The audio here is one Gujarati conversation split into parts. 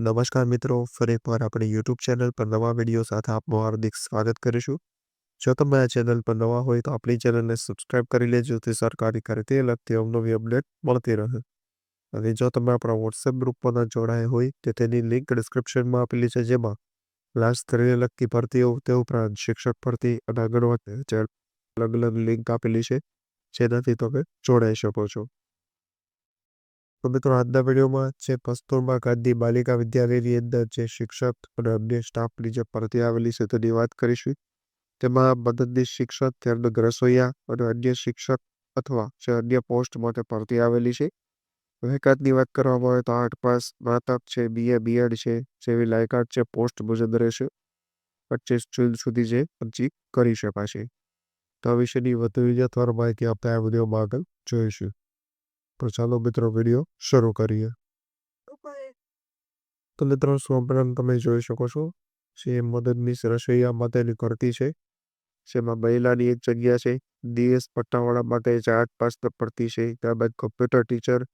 નમસ્કાર મિત્રો, ફરી એકવાર આપણી યુટ્યુબ ચેનલ પર નવા વિડીયો સાથે આપનું હાર્દિક સ્વાગત કરીશું. જો તમે આ ચેનલ પર નવા હોય તો આપણી ચેનલને સબસ્ક્રાઇબ કરી લેજો, જેથી સરકારી કાર્યથી લગતી અવનવી અપડેટ મળતી રહે. અને જો તમે આપણા વોટ્સએપ ગ્રુપમાં જોડાયા હોય તો તેની લિંક ડિસ્ક્રિપ્શનમાં આપેલી છે, જેમાં ક્લાસ કરીને લગતી ભરતીઓ તે ઉપરાંત શિક્ષક ભરતી અને આગળ જે અલગ અલગ લિંક આપેલી છે, જેનાથી તમે જોડાઈ શકો છો. તો મિત્રો આજના વિડીયોમાં જે કસ્તુરબા ગાંધી બાલિકા વિદ્યાલયની અંદર જે શિક્ષક અને અન્ય સ્ટાફની જે ભરતી આવેલી છે તેની વાત કરીશું. તેમાં મદદનીશ શિક્ષક, ત્યારબાદ રસોઈયા અને અન્ય શિક્ષક અથવા જે અન્ય પોસ્ટ માટે ભરતી આવેલી છે. લાયકાતની વાત કરવામાં આવે તો 8 પાસ, સ્નાતક છે, BA, BEd છે જેવી લાયકાત છે પોસ્ટ મુજબ રહેશે. 25 જૂન સુધી જે અરજી કરી શકાશે. તો આ વિશેની વધુ વિગતવાર માહિતી આપણે આ વિડીયોમાં આગળ જોઈશું. તો ચાલો મિત્રો વિડીયો શરૂ કરીએ. તો મિત્રો સૌપ્રથમ તમે જોઈ શકો છો જે મદદનીશ રસોઈયા માટેની ભરતી છે, જેમાં મહિલાની એક જગ્યા છે. DS પટ્ટાવાળા માટે 8 પાસની ભરતી છે. ત્યારબાદ કમ્પ્યુટર ટીચર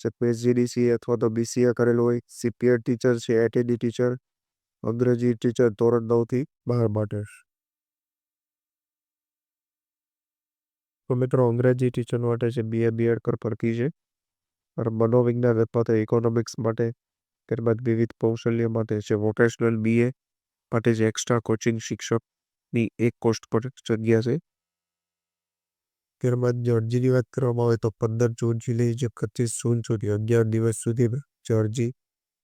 જે PGDCA અથવા તો BCA કરેલું હોય, CPED ટીચર છે, ATD ટીચર, અંગ્રેજી ટીચર ધોરણ 9 થી 12 માટે. તો મિત્રો અંગ્રેજી ટીચર માટે છે BA BEd કર ભરતી છે. અને મનોવિજ્ઞાન અથવા તો ઇકોનોમિક્સ માટે, ત્યારબાદ વિવિધ કૌશલ્ય માટે છે વોકેશનલ BA માટે જે એક્સ્ટ્રા કોચિંગ શિક્ષકની એક પોસ્ટ પર જગ્યા છે. ત્યારબાદ જે અરજીની વાત કરવામાં આવે તો 15 જૂનથી લઈ જે 25 જૂન સુધી 11 દિવસ સુધી જે અરજી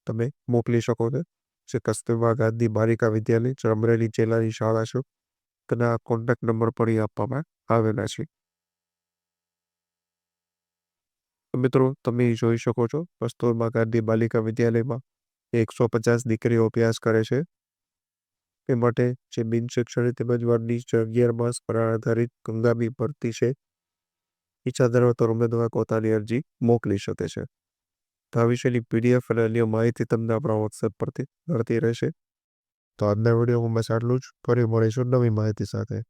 તમે મોકલી શકો છો. જે કસ્તુરબા ગાંધી બાલિકા વિદ્યાલય જે અમરેલી જિલ્લાની શાળા છે, તેના કોન્ટેક્ટ નંબર પર આપવામાં આવેલા છે. મિત્રો તમે જોઈ શકો છો કસ્તુરબા ગાંધી બાલિકા વિદ્યાલયમાં 150 દીકરીઓ અભ્યાસ કરે છે. એ માટે જે બિન શૈક્ષણિક તેમજ વર્ગની 11 માસ પર આધારિત હંગામી ભરતી છે. ઈચ્છા ધરાવતા ઉમેદવાર પોતાની અરજી મોકલી શકે છે. તો આ વિશેની PDF અને અન્ય માહિતી તમને આપણા વોટ્સએપ પરથી મળતી રહેશે. તો આજના વિડીયોમાં બસ આટલું જ. ફરી મળીશું નવી માહિતી સાથે.